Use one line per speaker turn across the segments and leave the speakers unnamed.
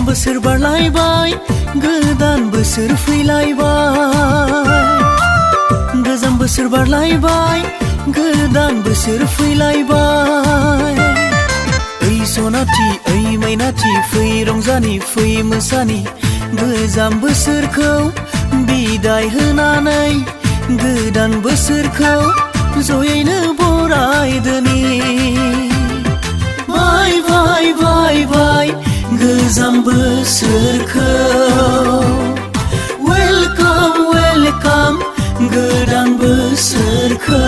बोसोर बारलायबाय गोदान बोसोर फैलायबाय गोजाम बोसोर बारलायबाय गोदान बोसोर फैलायबाय ओइ सनाथि ओइ मैनाथि फै रंजानि फै मोसानि गोजाम बोसोरखौ बिदाय होनानै गोदान बोसोरखौ जयैनो बरायदोनि बाय बाय बाय बाय गोजाम बोसोरखौ वेलकाम वेलकाम गोदान बोसोरखौ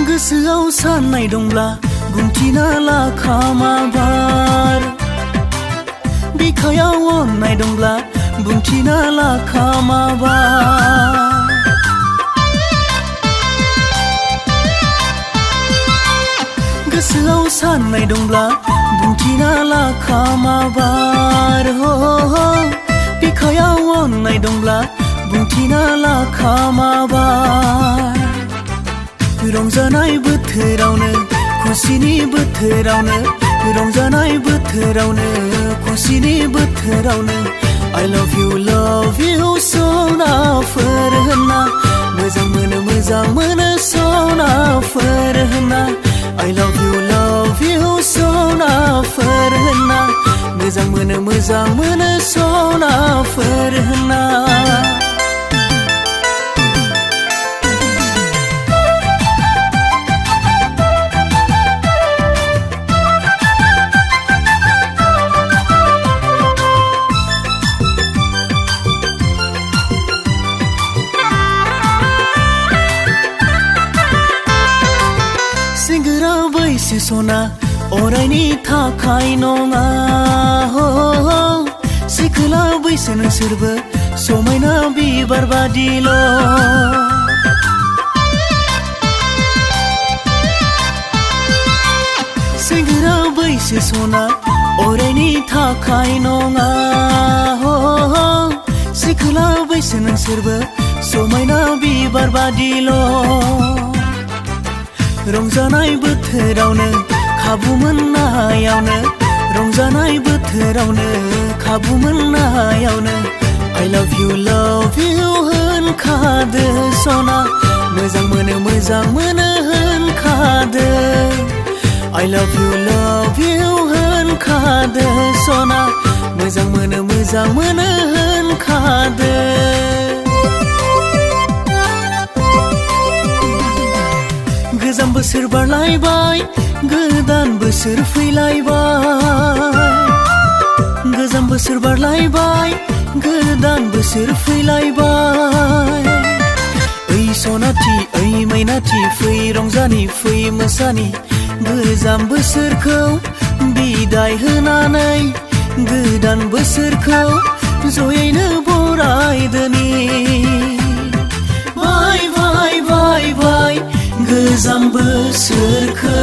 गोसोआव साननाय दंब्ला बुंथिना ला खामाबार बिखायाव अननाय दंब्ला बुंथिना ला खामाबार गोसोआव साननाय दंब्ला बुंथिना ला खामाबार हो बिखायाव अननाय दंब्ला बुंथिना ला खामाबार रंजानाय बोथोरावनो खुसिनि बोथोरावनो रंजानाय बोथोरावनो खुसिनि बोथोरावनो I love you सनाफोर होनना मोजां मोनो सनाफोर होनना I love you सनाफोर होनना मोजां मोनो सनाफोर होनना सेंग्रा बैसो सना अरायनि थाखाय नङा सिखोला बैसो नोंसोरबो समायना बिबार बादिल' सेंग्रा बैसो सना अरायनि थाखाय नङा सिखोला बैसो नोंसोरबो समायना बिबार बादिल' रंजानाय बोथोरावनो खाबु मोननायावनो रंजानाय बोथोरावनो खाबु मोननायावनो I love you होनखादो सना मोजां मोनो होनखादो I love you होनखादो सना मोजां मोनो होनखादो गोजाम बोसोर बारलायबाय गोदान बोसोर फैलायबाय गोजाम बोसोर बारलायबाय गोदान बोसोर फैलायबाय ओइ सनाथि ओइ मैनाथि फै रंजानि फै मोसानि गोजाम बोसोरखौ बिदाय होनानै गोदान बोसोरखौ जयैनो बरायदोनि बाय बाय बाय बाय गोजाम बोसोरखौ